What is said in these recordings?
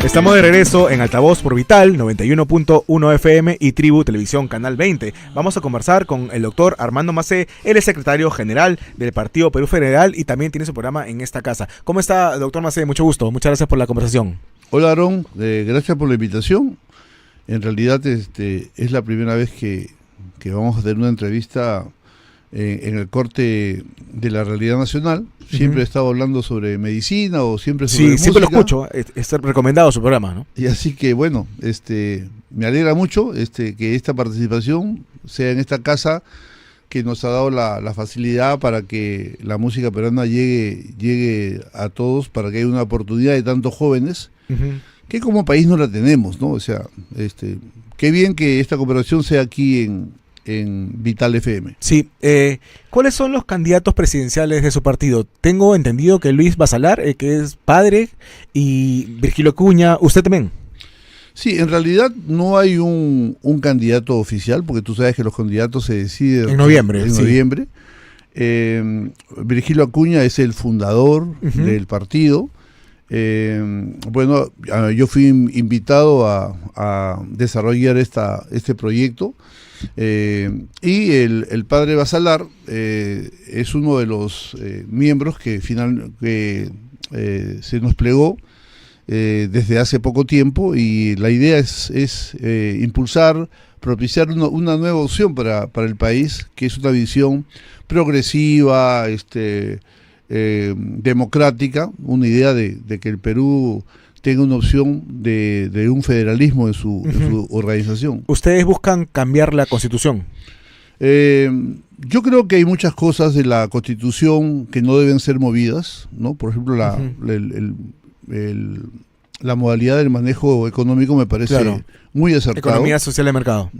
Estamos de regreso en Altavoz por Vital 91.1 FM y Tribu Televisión Canal 20. Vamos a conversar con el doctor Armando Macé. Él es secretario general del Partido Perú Federal y también tiene su programa en esta casa. ¿Cómo está, doctor Macé? Mucho gusto. Muchas gracias por la conversación. Hola, Aarón. Gracias por la invitación. En realidad es la primera vez que vamos a tener una entrevista en el corte de la realidad nacional. Siempre he estado hablando sobre medicina o siempre sobre música. Siempre lo escucho, es recomendado su programa, ¿no? Y así que bueno, me alegra mucho que esta participación sea en esta casa que nos ha dado la facilidad para que la música peruana llegue a todos, para que haya una oportunidad de tantos jóvenes que como país no la tenemos, ¿no? O sea, qué bien que esta cooperación sea aquí en Vital FM. Sí, ¿cuáles son los candidatos presidenciales de su partido? Tengo entendido que Luis Basalar, que es padre, y Virgilio Acuña, ¿usted también? Sí, en realidad no hay un candidato oficial, porque tú sabes que los candidatos se deciden en noviembre. Virgilio Acuña es el fundador del partido. Bueno, yo fui invitado a desarrollar este proyecto. Y el padre Basalar es uno de los miembros que se nos plegó desde hace poco tiempo, y la idea es impulsar, propiciar una nueva opción para el país, que es una visión progresiva, democrática, una idea de que el Perú tenga una opción de un federalismo en su organización. ¿Ustedes buscan cambiar la Constitución? Yo creo que hay muchas cosas de la Constitución que no deben ser movidas, ¿no? Por ejemplo, la modalidad del manejo económico me parece muy acertado. Economía social de mercado.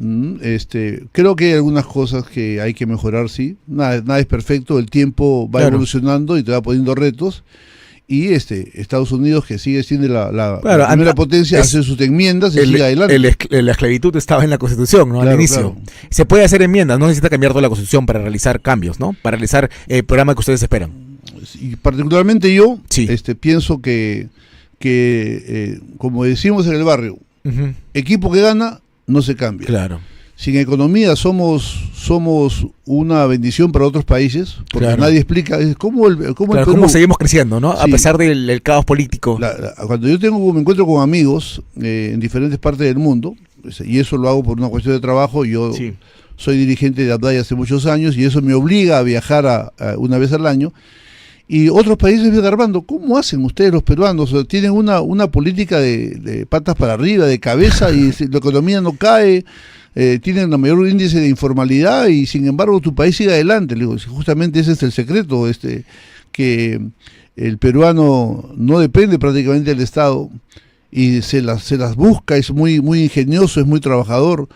Creo que hay algunas cosas que hay que mejorar, sí. Nada es perfecto, el tiempo va evolucionando y te va poniendo retos. Y Estados Unidos, que sigue siendo la primera potencia, hace sus enmiendas y sigue adelante. La esclavitud estaba en la Constitución, ¿no? Al inicio. Claro. Se puede hacer enmiendas, no necesita cambiar toda la Constitución para realizar cambios, ¿no? Para realizar el programa que ustedes esperan. Y particularmente yo pienso que como decimos en el barrio, equipo que gana no se cambia. Claro. Si en economía somos una bendición para otros países, porque nadie explica cómo seguimos creciendo, ¿no? Sí. A pesar del caos político. Cuando yo me encuentro con amigos en diferentes partes del mundo, y eso lo hago por una cuestión de trabajo, yo soy dirigente de ABDAI hace muchos años, y eso me obliga a viajar una vez al año, y otros países me Armando, ¿cómo hacen ustedes los peruanos? O sea, tienen una política de patas para arriba, de cabeza, y la economía no cae, tienen el mayor índice de informalidad, y sin embargo tu país sigue adelante. Le digo, justamente ese es el secreto, que el peruano no depende prácticamente del Estado y se las busca, es muy ingenioso, es muy trabajador.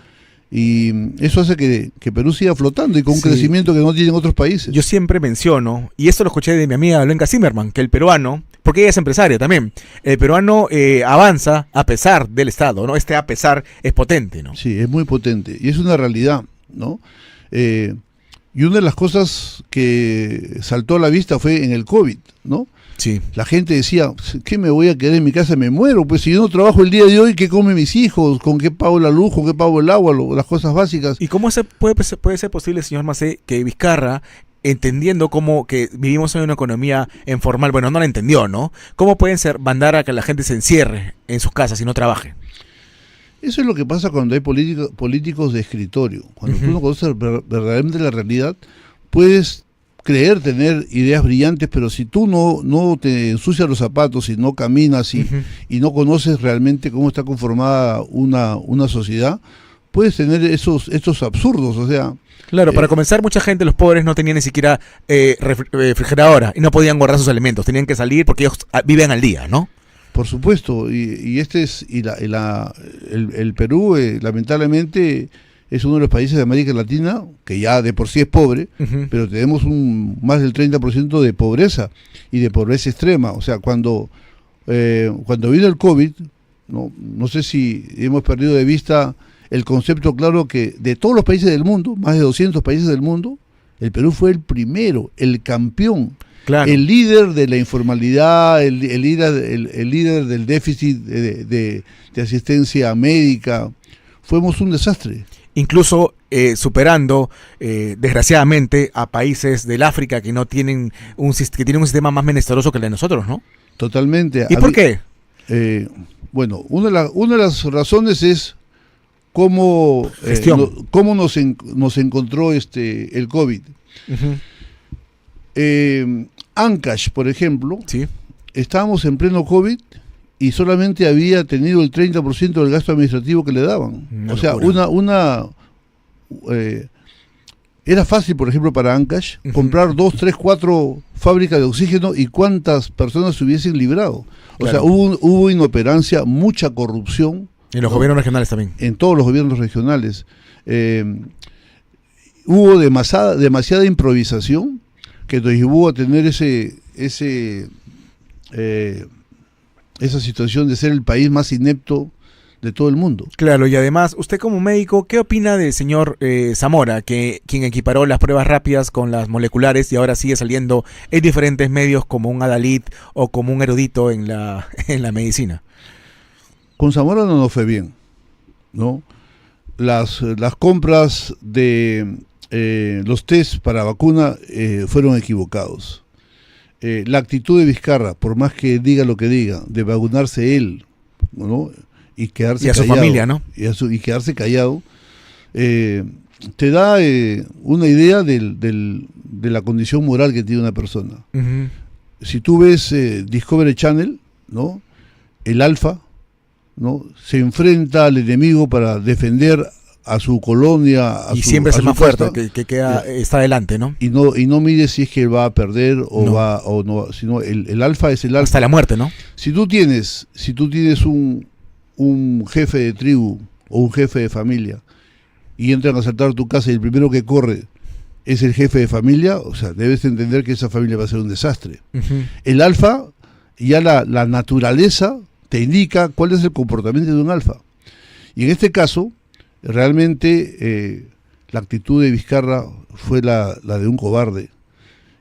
Y eso hace que Perú siga flotando y con un crecimiento que no tienen otros países. Yo siempre menciono, y esto lo escuché de mi amiga Blanca Zimmerman, que el peruano, porque ella es empresaria también, el peruano avanza a pesar del Estado, ¿no? A pesar es potente, ¿no? Sí, es muy potente y es una realidad, ¿no? Y una de las cosas que saltó a la vista fue en el COVID, ¿no? Sí. La gente decía, ¿qué me voy a quedar en mi casa? Me muero, pues si yo no trabajo el día de hoy, ¿qué comen mis hijos? ¿Con qué pago la luz? ¿Con qué pago el agua? Las cosas básicas. ¿Y cómo puede ser posible, señor Macé, que Vizcarra, entendiendo cómo que vivimos en una economía informal, bueno, no la entendió, ¿no? ¿Cómo pueden mandar a que la gente se encierre en sus casas y no trabaje? Eso es lo que pasa cuando hay políticos de escritorio. Cuando tú no conoces verdaderamente la realidad, puedes creer tener ideas brillantes, pero si tú no te ensucias los zapatos y no caminas y no conoces realmente cómo está conformada una sociedad, puedes tener estos absurdos, o sea... Claro, para comenzar, mucha gente, los pobres, no tenían ni siquiera refrigeradora y no podían guardar sus alimentos, tenían que salir porque ellos viven al día, ¿no? Por supuesto, y el Perú, lamentablemente, es uno de los países de América Latina que ya de por sí es pobre, pero tenemos más del 30% de pobreza y de pobreza extrema. O sea, cuando vino el COVID, no sé si hemos perdido de vista el concepto claro que de todos los países del mundo, más de 200 países del mundo, el Perú fue el primero, el campeón Claro. El líder de la informalidad, el líder del déficit de asistencia médica, fuimos un desastre. Incluso superando, desgraciadamente, a países del África que no tienen un sistema más menesteroso que el de nosotros, ¿no? Totalmente. ¿Y por qué? Bueno, una de las razones es cómo nos encontró el COVID. Uh-huh. Ancash, por ejemplo, sí, estábamos en pleno COVID y solamente había tenido el 30% del gasto administrativo que le daban. Una o sea, locura. Era fácil, por ejemplo, para Ancash, uh-huh, comprar 2, 3, 4 fábricas de oxígeno y cuántas personas se hubiesen librado. O sea, hubo inoperancia, mucha corrupción. En los gobiernos regionales también. En todos los gobiernos regionales. Hubo demasiada improvisación que nos llevó a tener esa situación de ser el país más inepto de todo el mundo. Claro, y además, usted como médico, ¿qué opina del señor Zamora, quien equiparó las pruebas rápidas con las moleculares y ahora sigue saliendo en diferentes medios como un adalid o como un erudito en la medicina? Con Zamora no nos fue bien, ¿no? Las compras de los test para vacuna fueron equivocados. La actitud de Vizcarra, por más que diga lo que diga, de vacunarse él, ¿no? Y quedarse a callado, su familia, ¿no? Y quedarse callado, te da una idea de la condición moral que tiene una persona. Uh-huh. Si tú ves Discovery Channel, ¿no? El Alfa, ¿no? Se enfrenta al enemigo para defender a su colonia, siempre es el más fuerte, que está adelante, ¿no? Y no mide si es que va a perder o no, va o no, sino el Alfa es el Alfa. Hasta la muerte, ¿no? Si tú tienes un jefe de tribu o un jefe de familia y entran a asaltar tu casa y el primero que corre es el jefe de familia, o sea, debes entender que esa familia va a ser un desastre. Uh-huh. El alfa, ya la naturaleza te indica cuál es el comportamiento de un alfa. Y en este caso, realmente la actitud de Vizcarra fue la de un cobarde.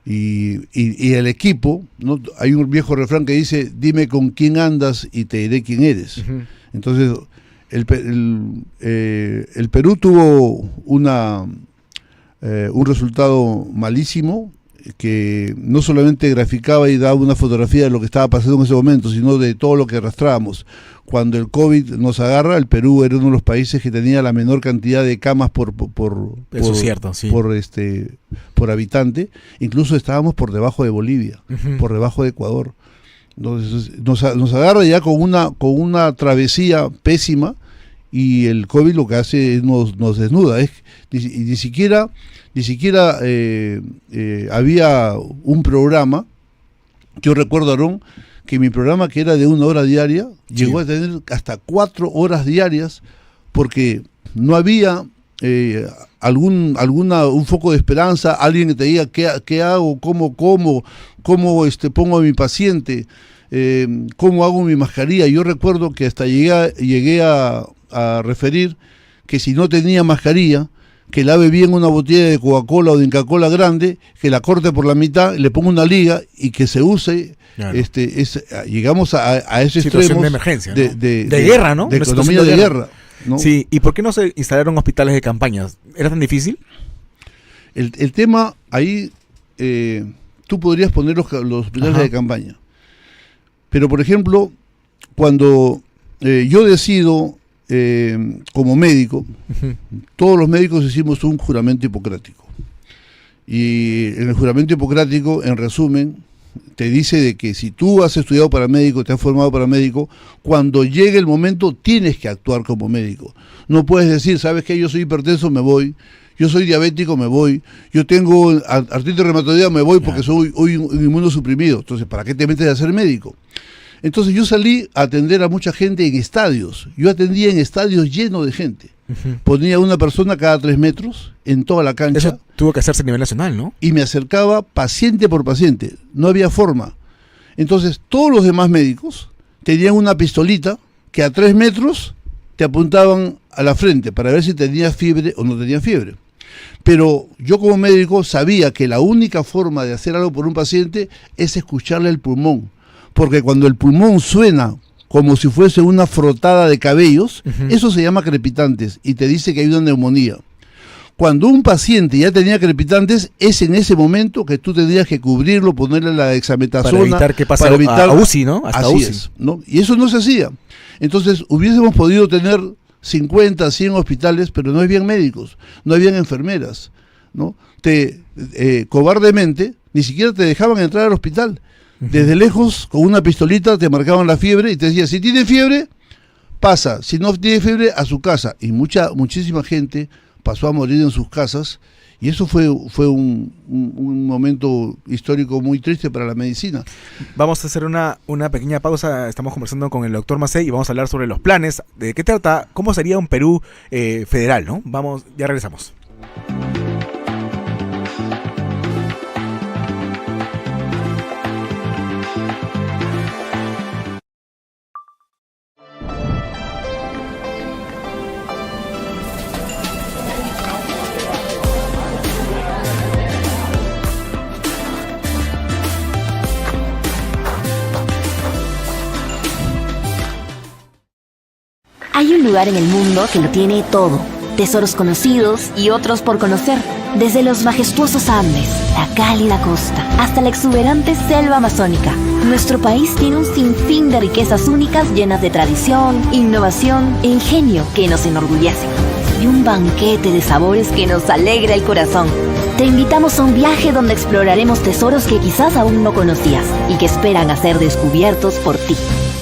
Y el equipo, ¿no? Hay un viejo refrán que dice, dime con quién andas y te diré quién eres. Uh-huh. Entonces, el Perú tuvo un resultado malísimo, que no solamente graficaba y daba una fotografía de lo que estaba pasando en ese momento, sino de todo lo que arrastrábamos. Cuando el COVID nos agarra, el Perú era uno de los países que tenía la menor cantidad de camas por habitante. Incluso estábamos por debajo de Bolivia, uh-huh, por debajo de Ecuador. Entonces nos agarra ya con una travesía pésima, y el COVID lo que hace es nos desnuda. Ni siquiera había un programa. Yo recuerdo, Aarón, que mi programa, que era de 1 hora diaria, sí, llegó a tener hasta 4 horas diarias, porque no había un foco de esperanza, alguien que te diga qué hago, cómo pongo a mi paciente, cómo hago mi mascarilla. Yo recuerdo que hasta llegué a referir que si no tenía mascarilla, que lave bien una botella de Coca-Cola o de Inca-Cola grande, que la corte por la mitad, le ponga una liga y que se use. Claro. Llegamos a ese extremo de emergencia, ¿no? de guerra, ¿no? De economía de guerra, ¿no? Sí, ¿y por qué no se instalaron hospitales de campaña? ¿Era tan difícil? El tema ahí, tú podrías poner los hospitales, ajá, de campaña. Pero, por ejemplo, cuando yo decido, como médico, uh-huh, todos los médicos hicimos un juramento hipocrático. Y en el juramento hipocrático, en resumen, te dice de que si tú has estudiado para médico, te has formado para médico, cuando llegue el momento tienes que actuar como médico. No puedes decir, ¿sabes qué? Yo soy hipertenso, me voy. Yo soy diabético, me voy. Yo tengo artritis reumatoidea, me voy porque soy un inmunosuprimido. Entonces, ¿para qué te metes a ser médico? Entonces yo salí a atender a mucha gente en estadios. Yo atendía en estadios llenos de gente. Uh-huh. Ponía una persona cada 3 metros en toda la cancha. Eso tuvo que hacerse a nivel nacional, ¿no? Y me acercaba paciente por paciente. No había forma. Entonces todos los demás médicos tenían una pistolita que a 3 metros te apuntaban a la frente para ver si tenías fiebre o no tenías fiebre. Pero yo como médico sabía que la única forma de hacer algo por un paciente es escucharle el pulmón, porque cuando el pulmón suena como si fuese una frotada de cabellos, eso se llama crepitantes y te dice que hay una neumonía. Cuando un paciente ya tenía crepitantes, es en ese momento que tú tendrías que cubrirlo, ponerle la dexametasona. Para evitar que pase a UCI, ¿no? Hasta así UCI. Es, ¿no? Y eso no se hacía. Entonces, hubiésemos podido tener 50, 100 hospitales, pero no habían médicos, no habían enfermeras, ¿no? Cobardemente, ni siquiera te dejaban entrar al hospital. Desde lejos, con una pistolita, te marcaban la fiebre y te decían, si tiene fiebre, pasa. Si no tiene fiebre, a su casa. Y muchísima gente pasó a morir en sus casas, y eso fue un momento histórico muy triste para la medicina. Vamos a hacer una pequeña pausa. Estamos conversando con el doctor Macé y vamos a hablar sobre los planes, de qué trata, cómo sería un Perú federal, ¿no? Vamos, ya regresamos. Hay un lugar en el mundo que lo tiene todo. Tesoros conocidos y otros por conocer. Desde los majestuosos Andes, la cálida costa, hasta la exuberante selva amazónica. Nuestro país tiene un sinfín de riquezas únicas llenas de tradición, innovación e ingenio que nos enorgullecen. Y un banquete de sabores que nos alegra el corazón. Te invitamos a un viaje donde exploraremos tesoros que quizás aún no conocías y que esperan a ser descubiertos por ti.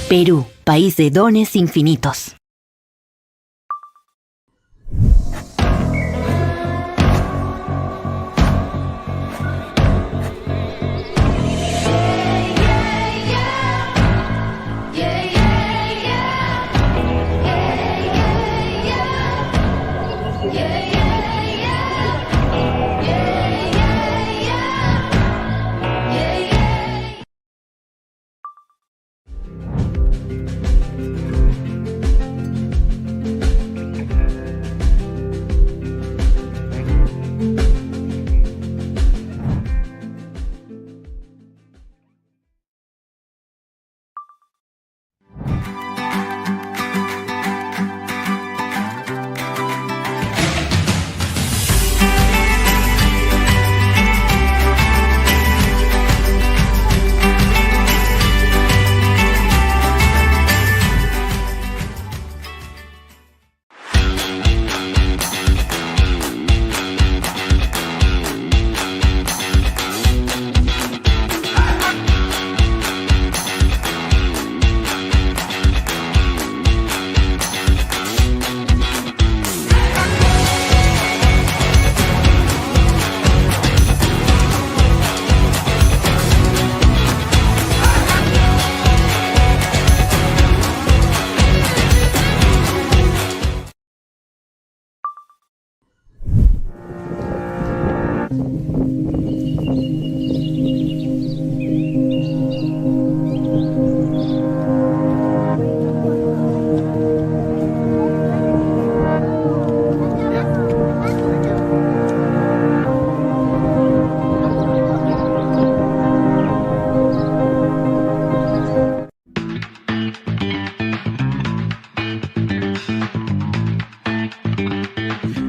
Perú, país de dones infinitos.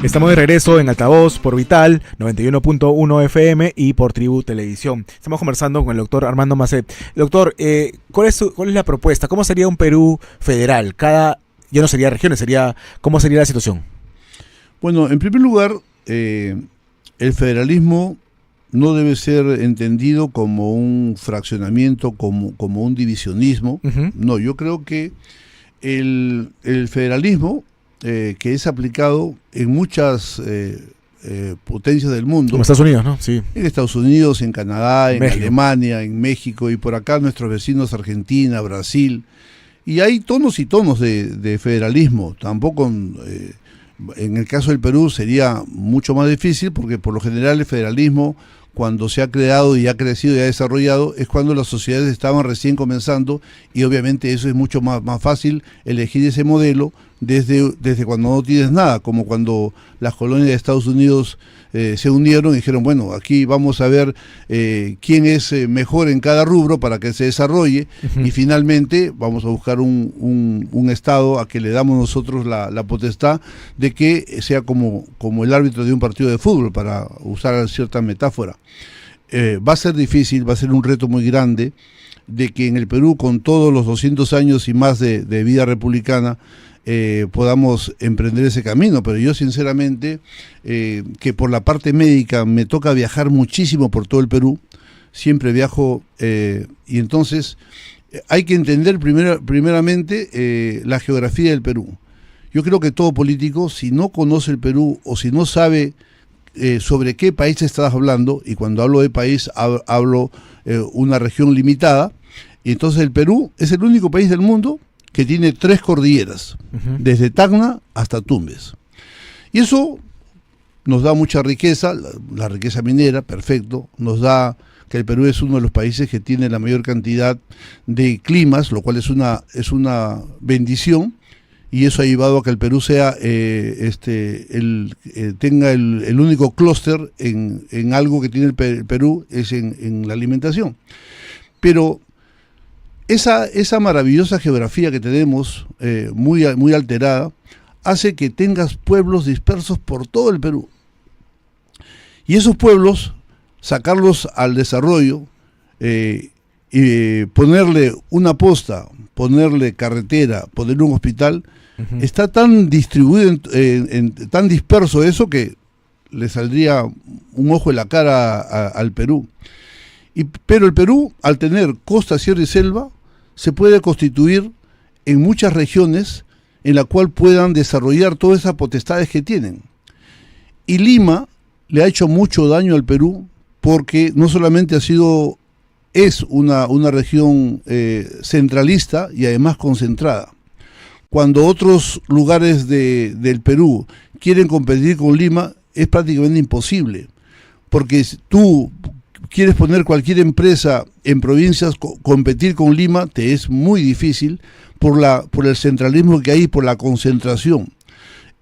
Estamos de regreso en Altavoz por Vital 91.1 FM y por Tribu Televisión. Estamos conversando con el doctor Armando Macé. Doctor, ¿cuál es la propuesta? ¿Cómo sería un Perú federal? Ya no sería regiones, ¿cómo sería la situación? Bueno, en primer lugar, el federalismo no debe ser entendido como un fraccionamiento, como un divisionismo. No, yo creo que el federalismo que es aplicado en muchas potencias del mundo. Como Estados Unidos, ¿no? Sí. En Estados Unidos, en Canadá, en México. Alemania, en México y por acá nuestros vecinos Argentina, Brasil. Y hay tonos y tonos de federalismo. Tampoco, en el caso del Perú sería mucho más difícil porque por lo general el federalismo, cuando se ha creado y ha crecido y ha desarrollado, es cuando las sociedades estaban recién comenzando y obviamente eso es mucho más fácil elegir ese modelo desde cuando no tienes nada, como cuando las colonias de Estados Unidos se unieron y dijeron, bueno, aquí vamos a ver quién es mejor en cada rubro para que se desarrolle, y finalmente vamos a buscar un Estado a que le damos nosotros la potestad de que sea como el árbitro de un partido de fútbol, para usar cierta metáfora. Va a ser difícil, va a ser un reto muy grande de que en el Perú, con todos los 200 años y más de vida republicana, podamos emprender ese camino, pero yo sinceramente, que por la parte médica me toca viajar muchísimo por todo el Perú, siempre viajo, y entonces hay que entender primeramente la geografía del Perú. Yo creo que todo político, si no conoce el Perú o si no sabe sobre qué país estás hablando, y cuando hablo de país hablo una región limitada, y entonces el Perú es el único país del mundo que tiene 3 cordilleras, desde Tacna hasta Tumbes. Y eso nos da mucha riqueza, la riqueza minera, perfecto, nos da que el Perú es uno de los países que tiene la mayor cantidad de climas, lo cual es una bendición, y eso ha llevado a que el Perú sea tenga el único clúster en algo que tiene el Perú, es en la alimentación. Pero esa maravillosa geografía que tenemos, muy alterada, hace que tengas pueblos dispersos por todo el Perú. Y esos pueblos, sacarlos al desarrollo, y ponerle una posta, ponerle carretera, ponerle un hospital, está tan distribuido, tan disperso eso, que le saldría un ojo en la cara al Perú. Pero el Perú, al tener costa, sierra y selva, se puede constituir en muchas regiones en la cual puedan desarrollar todas esas potestades que tienen. Y Lima le ha hecho mucho daño al Perú, porque no solamente es una región centralista y además concentrada. Cuando otros lugares del Perú quieren competir con Lima, es prácticamente imposible, porque si tú quieres poner cualquier empresa en provincias, competir con Lima te es muy difícil por el centralismo que hay, por la concentración.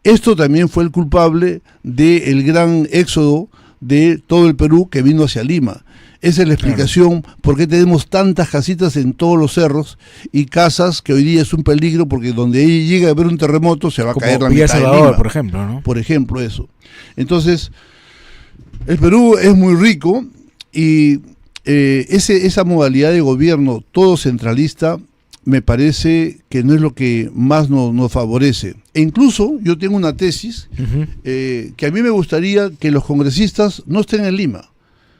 Esto también fue el culpable del gran éxodo de todo el Perú que vino hacia Lima. Esa es la explicación por qué tenemos tantas casitas en todos los cerros, y casas que hoy día es un peligro, porque donde llega a haber un terremoto se va a caer la mitad de Lima, por ejemplo, ¿no? Por ejemplo, eso. Entonces, el Perú es muy rico, y esa modalidad de gobierno todo centralista me parece que no es lo que más nos favorece. E incluso yo tengo una tesis que a mí me gustaría que los congresistas no estén en Lima,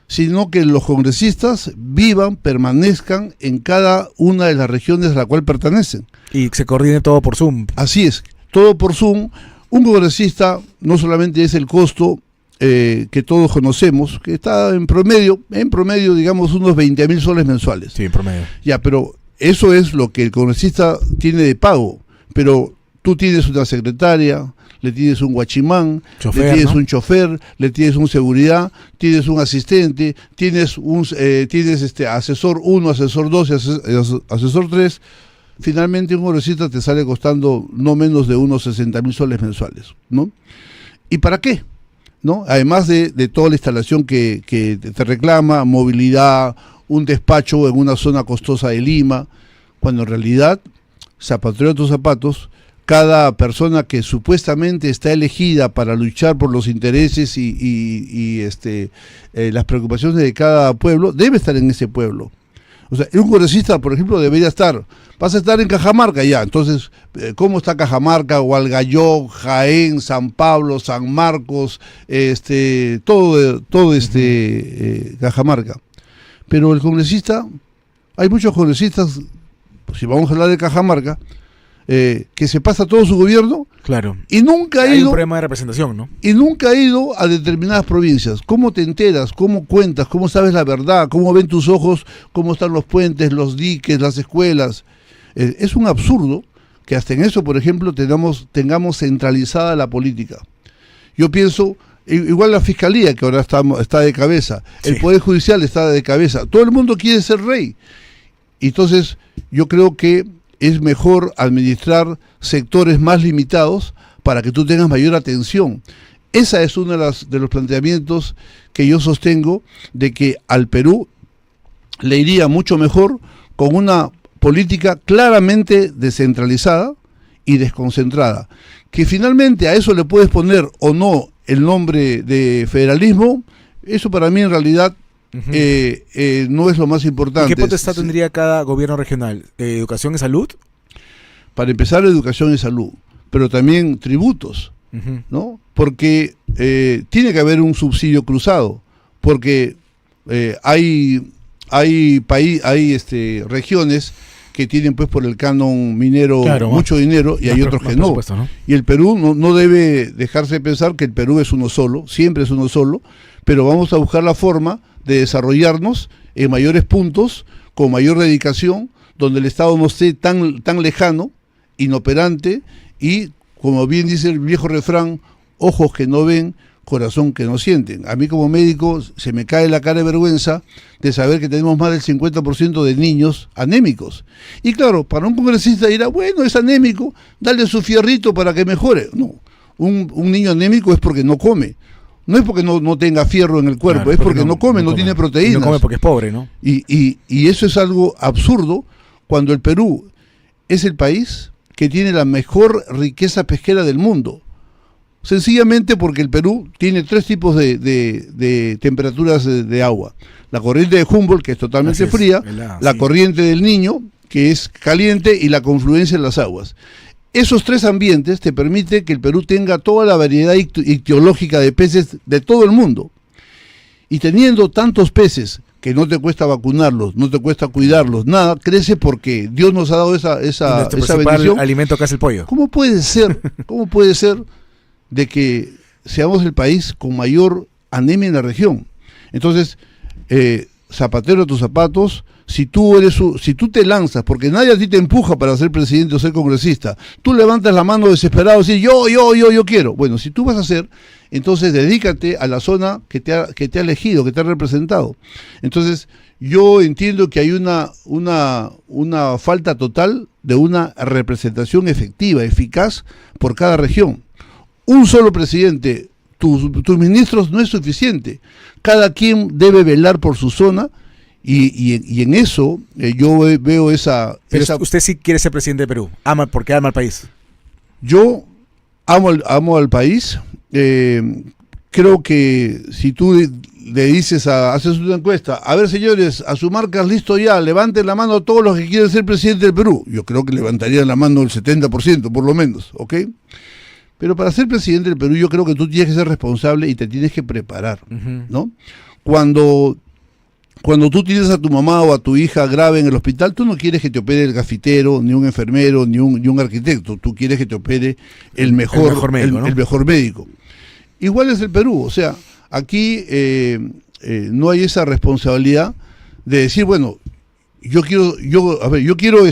sino que los congresistas permanezcan en cada una de las regiones a la cual pertenecen. Y se coordine todo por Zoom. Así es, todo por Zoom. Un congresista no solamente es el costo que todos conocemos, que está en promedio, digamos, unos 20.000 soles mensuales. Sí, en promedio. Ya, pero eso es lo que el congresista tiene de pago, pero tú tienes una secretaria, le tienes un guachimán, chofer, le tienes, ¿no?, un chofer, le tienes un seguridad, tienes un asistente, tienes asesor 1, asesor 2 y asesor 3. Finalmente un congresista te sale costando no menos de unos 60.000 soles mensuales, ¿no? ¿Y para qué? ¿No? Además de toda la instalación que te reclama, movilidad, un despacho en una zona costosa de Lima, cuando en realidad, zapatero a tus zapatos, cada persona que supuestamente está elegida para luchar por los intereses y las preocupaciones de cada pueblo, debe estar en ese pueblo. O sea, un congresista, por ejemplo, debería vas a estar en Cajamarca ya, entonces, ¿cómo está Cajamarca, Hualgayoc, Jaén, San Pablo, San Marcos, todo Cajamarca? Pero el congresista, hay muchos congresistas, si vamos a hablar de Cajamarca, que se pasa todo su gobierno, claro, y nunca hay un problema de representación, ¿no? Y nunca ha ido a determinadas provincias. ¿Cómo te enteras? ¿Cómo cuentas? ¿Cómo sabes la verdad? ¿Cómo ven tus ojos? ¿Cómo están los puentes, los diques, las escuelas? Es un absurdo que hasta en eso, por ejemplo, tengamos centralizada la política. Yo pienso, igual la Fiscalía, que ahora está de cabeza, sí, el Poder Judicial está de cabeza, todo el mundo quiere ser rey. Entonces, yo creo que es mejor administrar sectores más limitados para que tú tengas mayor atención. Esa es uno de los planteamientos que yo sostengo, de que al Perú le iría mucho mejor con una política claramente descentralizada y desconcentrada, que finalmente a eso le puedes poner o no el nombre de federalismo. Eso para mí en realidad no es lo más importante. ¿Y qué potestad tendría cada gobierno regional? ¿Educación y salud? Para empezar, educación y salud, pero también tributos, ¿no? Porque tiene que haber un subsidio cruzado, porque hay regiones que tienen pues por el canon minero mucho dinero y hay otros que no. Y el Perú no debe dejarse de pensar que el Perú es uno solo, siempre es uno solo, pero vamos a buscar la forma de desarrollarnos en mayores puntos, con mayor dedicación, donde el Estado no esté tan lejano, inoperante, y como bien dice el viejo refrán, ojos que no ven, corazón que no sienten. A mí como médico se me cae la cara de vergüenza de saber que tenemos más del 50% de niños anémicos. Y claro, para un congresista dirá, bueno, es anémico, dale su fierrito para que mejore. No, un niño anémico es porque no come. No es porque no tenga fierro en el cuerpo, claro, es porque no come, no tiene proteínas. No come porque es pobre, ¿no? Y eso es algo absurdo cuando el Perú es el país que tiene la mejor riqueza pesquera del mundo. Sencillamente porque el Perú tiene 3 tipos de temperaturas de agua. La corriente de Humboldt, que es totalmente fría, la corriente del Niño, que es caliente, y la confluencia en las aguas. Esos 3 ambientes te permiten que el Perú tenga toda la variedad ictiológica de peces de todo el mundo. Y teniendo tantos peces que no te cuesta vacunarlos, no te cuesta cuidarlos, nada, crece porque Dios nos ha dado esa bendición. Alimento que hace el pollo. ¿Cómo puede ser de que seamos el país con mayor anemia en la región? Entonces, zapatero a tus zapatos. Si tú te lanzas, porque nadie a ti te empuja para ser presidente o ser congresista, tú levantas la mano desesperado y dices, yo quiero. Bueno, si tú vas a hacer, entonces dedícate a la zona que te ha elegido, que te ha representado. Entonces, yo entiendo que hay una falta total de una representación efectiva, eficaz por cada región. Un solo presidente, tus ministros no es suficiente. Cada quien debe velar por su zona. Y en eso yo veo esa... Pero usted sí quiere ser presidente de Perú, porque ama al país. Yo amo al país. Creo que si tú le dices, haces una encuesta, a ver señores, a su marca listo ya, levanten la mano todos los que quieren ser presidente del Perú. Yo creo que levantarían la mano el 70% por lo menos, ¿ok? Pero para ser presidente del Perú yo creo que tú tienes que ser responsable y te tienes que preparar, ¿no? Cuando tú tienes a tu mamá o a tu hija grave en el hospital, tú no quieres que te opere el gafitero, ni un enfermero, ni un arquitecto. Tú quieres que te opere el mejor médico, ¿no? El mejor médico. Igual es el Perú. O sea, aquí no hay esa responsabilidad de decir, bueno, yo quiero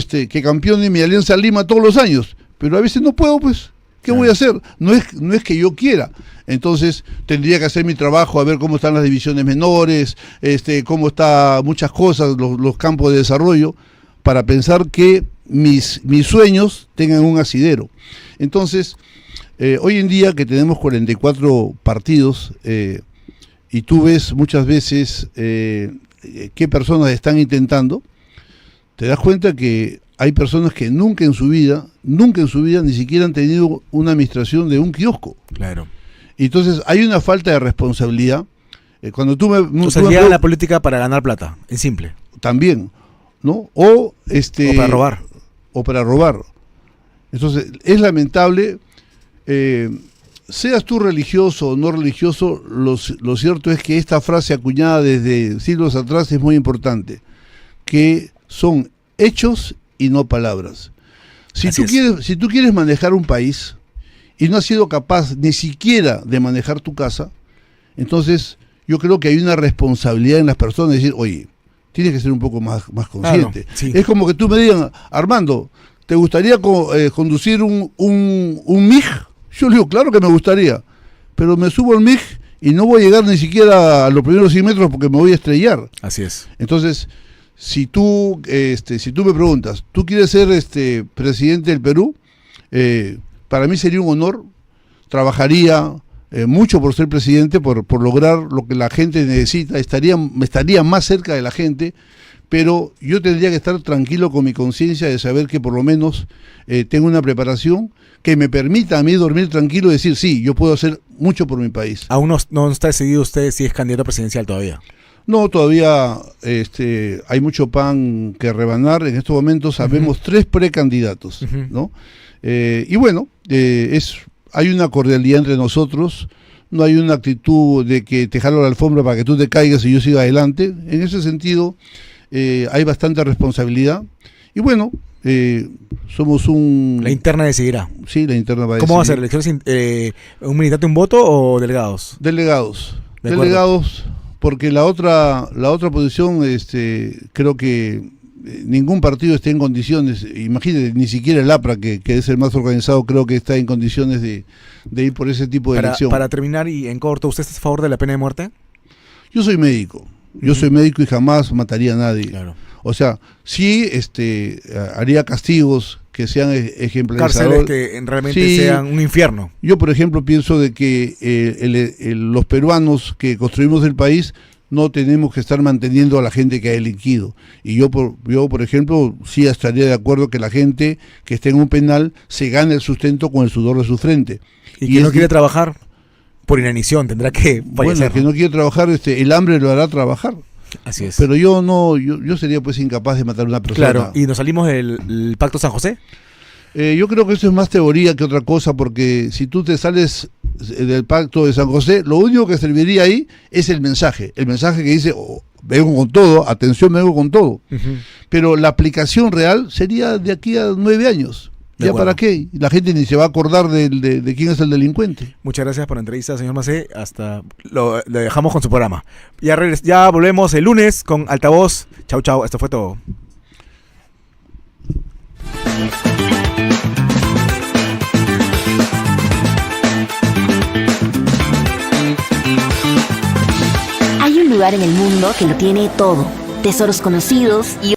que campeone mi Alianza Lima todos los años, pero a veces no puedo, pues. ¿Qué voy a hacer? No es que yo quiera. Entonces tendría que hacer mi trabajo, a ver cómo están las divisiones menores, cómo están muchas cosas, los campos de desarrollo, para pensar que mis sueños tengan un asidero. Entonces, hoy en día que tenemos 44 partidos, y tú ves muchas veces qué personas están intentando, te das cuenta que hay personas que nunca en su vida, ni siquiera han tenido una administración de un kiosco. Claro. Y entonces hay una falta de responsabilidad. Cuando tú me salías a la política para ganar plata, en simple. También, ¿no? O para robar. O para robar. Entonces, es lamentable, seas tú religioso o no religioso, lo cierto es que esta frase acuñada desde siglos atrás es muy importante, que son hechos y no palabras. Si tú quieres manejar un país y no has sido capaz ni siquiera de manejar tu casa, entonces yo creo que hay una responsabilidad en las personas de decir, oye, tienes que ser un poco más consciente. Claro, sí. Es como que tú me digas, Armando, ¿te gustaría conducir un MIG? Yo le digo, claro que me gustaría, pero me subo al MIG y no voy a llegar ni siquiera a los primeros 100 metros porque me voy a estrellar. Así es. Entonces, si tú me preguntas, ¿tú quieres ser presidente del Perú? Para mí sería un honor, trabajaría mucho por ser presidente, por lograr lo que la gente necesita, estaría más cerca de la gente, pero yo tendría que estar tranquilo con mi conciencia de saber que por lo menos tengo una preparación que me permita a mí dormir tranquilo y decir, sí, yo puedo hacer mucho por mi país. ¿Aún no está decidido usted si es candidato presidencial todavía? No, todavía hay mucho pan que rebanar. En estos momentos sabemos 3 precandidatos, ¿no? Y bueno, hay una cordialidad entre nosotros, no hay una actitud de que te jalo la alfombra para que tú te caigas y yo siga adelante. En ese sentido, hay bastante responsabilidad. Y bueno, somos La interna decidirá. Sí, la interna va a decidir. ¿Cómo va a ser? ¿Elecciones, un militante, un voto o delegados? Delegados. Delegados, porque la otra posición, creo que ningún partido está en condiciones, imagínate, ni siquiera el APRA, que es el más organizado, creo que está en condiciones de ir por ese tipo de elección. Para terminar y en corto, ¿usted está a favor de la pena de muerte? Yo soy médico. Yo soy médico y jamás mataría a nadie. Claro. O sea, sí haría castigos que sean ejemplares. Cárceles que realmente sean un infierno. Yo, por ejemplo, pienso de que los peruanos que construimos el país no tenemos que estar manteniendo a la gente que ha delinquido. Y yo, por ejemplo, sí estaría de acuerdo que la gente que esté en un penal se gane el sustento con el sudor de su frente. Y que no quiere trabajar por inanición, tendrá que fallecer. Bueno, el que no quiere trabajar, el hambre lo hará trabajar. Así es. Pero yo sería pues incapaz de matar a una persona. Claro, ¿y nos salimos del Pacto San José? Yo creo que eso es más teoría que otra cosa, porque si tú te sales del Pacto de San José, lo único que serviría ahí es el mensaje que dice, vengo con todo, atención, vengo con todo. Pero la aplicación real sería de aquí a 9 años. ¿Ya para qué? La gente ni se va a acordar de quién es el delincuente. Muchas gracias por la entrevista, señor Macé. Lo dejamos con su programa. Ya volvemos el lunes con Altavoz. Chau, chau. Esto fue todo. Hay un lugar en el mundo que lo tiene todo. Tesoros conocidos y